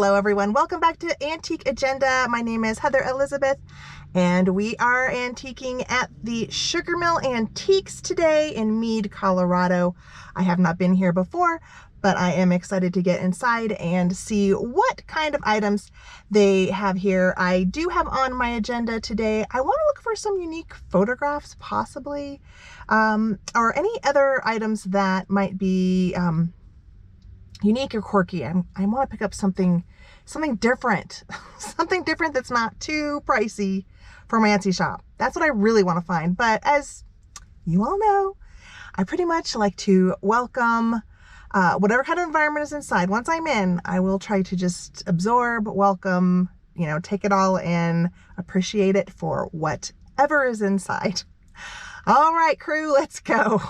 Hello everyone, welcome back to Antique Agenda. My name is Heather Elizabeth and we are antiquing at the Sugar Mill Antiques today in Mead, Colorado. I have not been here before, but I am excited to get inside and see what kind of items they have here. I do have on my agenda today, I want to look for some unique photographs possibly, or any other items that might be unique or quirky. I want to pick up something different, something different that's not too pricey for my Etsy shop. That's what I really want to find. But as you all know, I pretty much like to welcome whatever kind of environment is inside. Once I'm in, I will try to just absorb, welcome, take it all in, appreciate it for whatever is inside. All right, crew, let's go.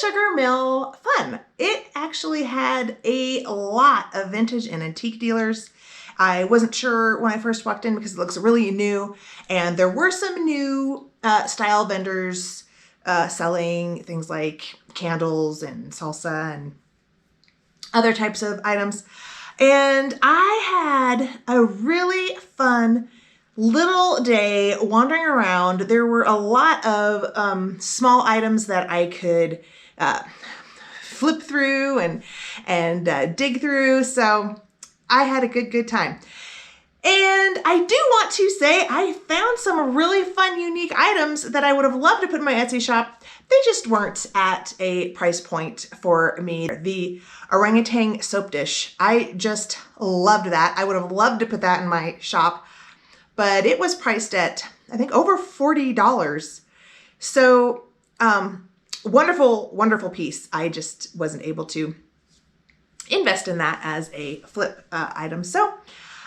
Sugar Mill fun. It actually had a lot of vintage and antique dealers. I wasn't sure when I first walked in because it looks really new, and there were some new style vendors selling things like candles and salsa and other types of items. And I had a really fun little day wandering around. There were a lot of small items that I could flip through and dig through. So I had a good time. And I do want to say I found some really fun, unique items that I would have loved to put in my Etsy shop. They just weren't at a price point for me. The orangutan soap dish, I just loved that. I would have loved to put that in my shop, but it was priced at, I think, over $40. So wonderful, wonderful piece. I just wasn't able to invest in that as a flip item. So,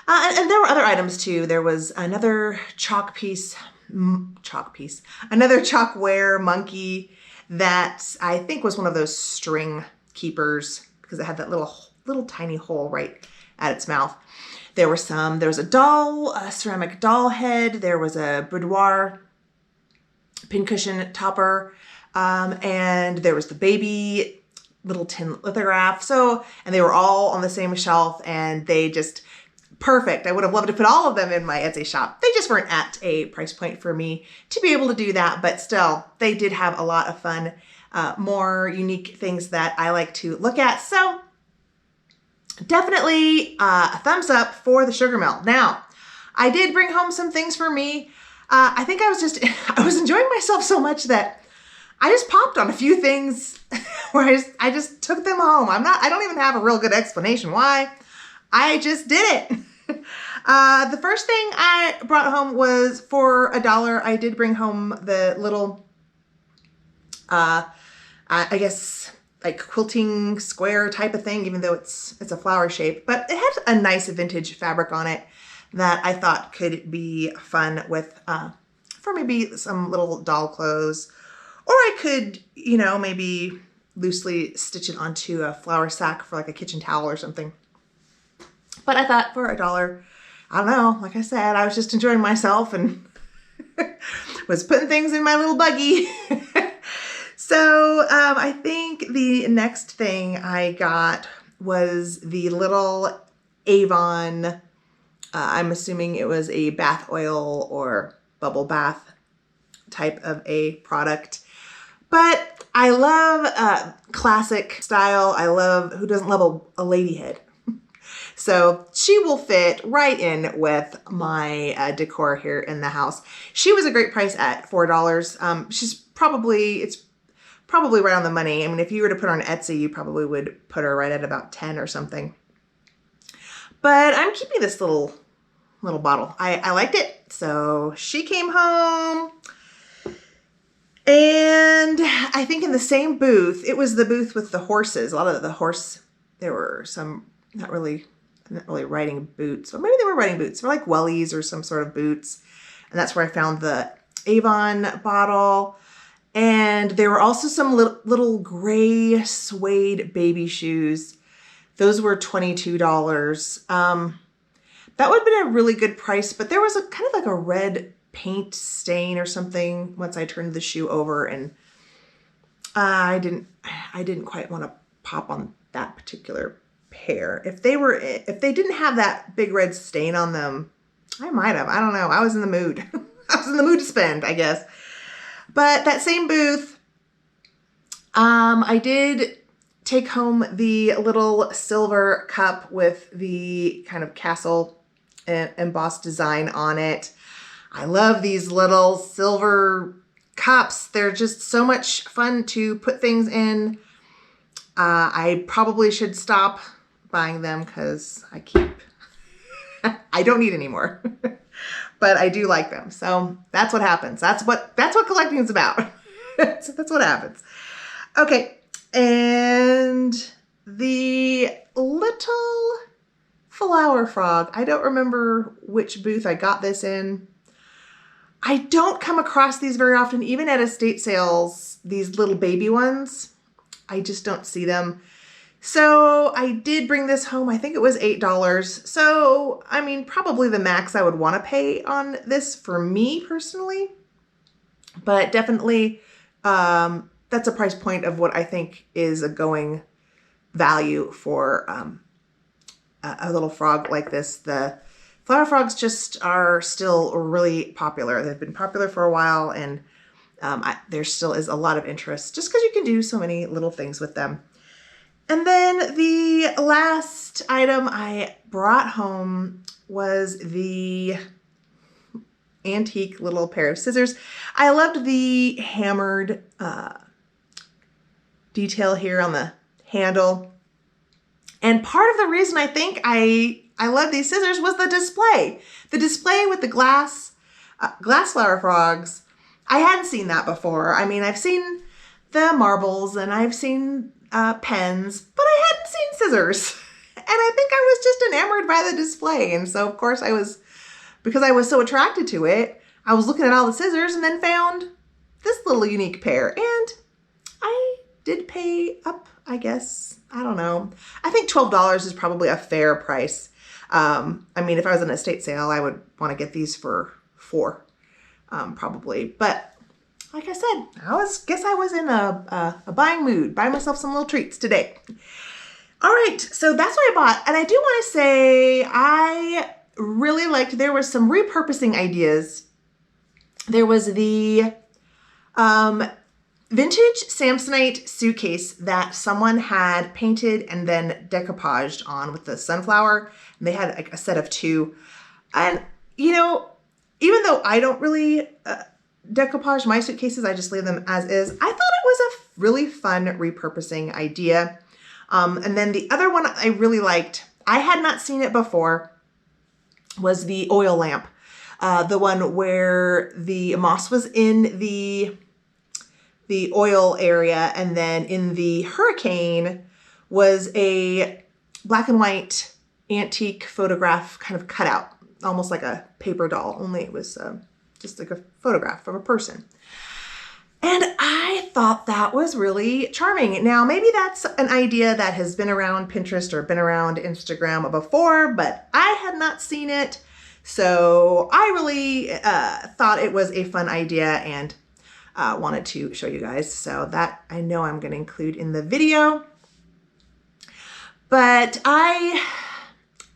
and there were other items too. There was another another chalkware monkey that I think was one of those string keepers because it had that little tiny hole right at its mouth. There was a doll, a ceramic doll head. There was a boudoir pincushion topper. And there was the baby little tin lithograph. So, and they were all on the same shelf and they just perfect. I would have loved to put all of them in my Etsy shop. They just weren't at a price point for me to be able to do that, but still they did have a lot of fun, more unique things that I like to look at. So definitely a thumbs up for the Sugar Mill. Now, I did bring home some things for me. I think I was enjoying myself so much that I just popped on a few things where I just took them home. I don't even have a real good explanation why. I just did it. The first thing I brought home was for $1. I did bring home the little, I guess like quilting square type of thing, even though it's a flower shape, but it had a nice vintage fabric on it that I thought could be fun with, for maybe some little doll clothes, or I could, maybe loosely stitch it onto a flour sack for like a kitchen towel or something. But I thought for $1, I don't know, like I said, I was just enjoying myself and was putting things in my little buggy. So I think the next thing I got was the little Avon, I'm assuming it was a bath oil or bubble bath type of a product. But I love classic style. I love, who doesn't love a lady head? So she will fit right in with my decor here in the house. She was a great price at $4. It's probably right on the money. I mean, if you were to put her on Etsy, you probably would put her right at about 10 or something. But I'm keeping this little bottle. I liked it. So she came home. And I think in the same booth, it was the booth with the horses. A lot of the horse, there were some not really riding boots, or maybe they were riding boots. They're like wellies or some sort of boots. And that's where I found the Avon bottle. And there were also some little gray suede baby shoes. Those were $22. That would have been a really good price, but there was a kind of like a red paint stain or something once I turned the shoe over, and I didn't quite want to pop on that particular pair. If they didn't have that big red stain on them, I might have. I don't know. I was in the mood. I was in the mood to spend, I guess. But that same booth, I did take home the little silver cup with the kind of castle embossed design on it. I love these little silver cups. They're just so much fun to put things in. I probably should stop buying them because I don't need any more. But I do like them. So that's what happens. That's what collecting is about. So that's what happens. Okay. And the little flower frog, I don't remember which booth I got this in. I don't come across these very often, even at estate sales, these little baby ones. I just don't see them. So I did bring this home. I think it was $8. So, I mean, probably the max I would want to pay on this for me personally, but definitely that's a price point of what I think is a going value for a little frog like this. The flower frogs just are still really popular. They've been popular for a while, and there still is a lot of interest just because you can do so many little things with them. And then the last item I brought home was the antique little pair of scissors. I loved the hammered detail here on the handle. And part of the reason I think I love these scissors was the display. The display with the glass flower frogs. I hadn't seen that before. I mean, I've seen the marbles and I've seen pens, but I hadn't seen scissors. And I think I was just enamored by the display. And so, of course, because I was so attracted to it, I was looking at all the scissors and then found this little unique pair. And I did pay up, I guess. I don't know. I think $12 is probably a fair price. I mean, if I was in an estate sale, I would want to get these for $4, probably. But like I said, guess I was in a buying mood. Buy myself some little treats today. All right, so that's what I bought. And I do want to say I really liked, there were some repurposing ideas. There was the vintage Samsonite suitcase that someone had painted and then decoupaged on with the sunflower. And they had like a set of 2. And, you know, even though I don't really decoupage my suitcases, I just leave them as is. I thought it was a really fun repurposing idea. And then the other one I really liked, I had not seen it before, was the oil lamp. The one where the moss was in the oil area, and then in the hurricane was a black and white antique photograph kind of cutout, almost like a paper doll, only it was just like a photograph of a person. And I thought that was really charming. Now, maybe that's an idea that has been around Pinterest or been around Instagram before, but I had not seen it. So I really thought it was a fun idea and wanted to show you guys. So that I know I'm going to include in the video. But I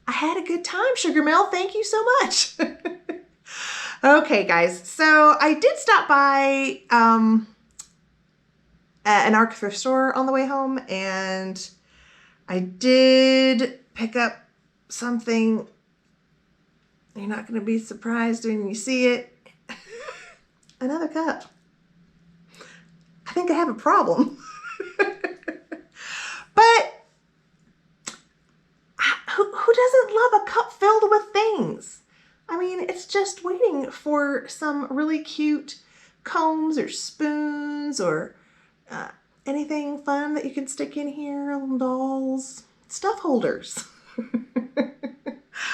had a good time, Sugar Mill. Thank you so much. Okay, guys, so I did stop by an ARC thrift store on the way home, and I did pick up something. You're not going to be surprised when you see it. Another cup. I think I have a problem. But who doesn't love a cup filled with things? I mean, it's just waiting for some really cute combs or spoons or anything fun that you can stick in here, little dolls, stuff holders.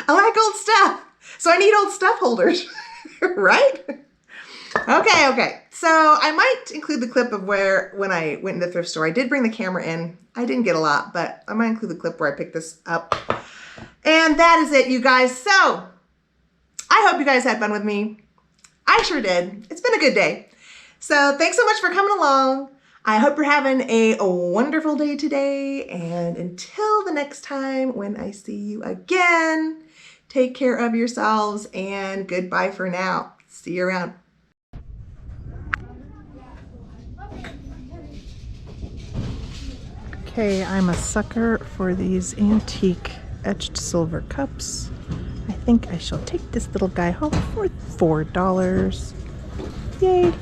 I like old stuff, so I need old stuff holders, right? Okay. So I might include the clip of when I went in the thrift store. I did bring the camera in. I didn't get a lot, but I might include the clip where I picked this up. And that is it, you guys. So I hope you guys had fun with me. I sure did. It's been a good day. So thanks so much for coming along. I hope you're having a wonderful day today. And until the next time when I see you again, take care of yourselves and goodbye for now. See you around. Okay, I'm a sucker for these antique etched silver cups. I think I shall take this little guy home for $4. Yay!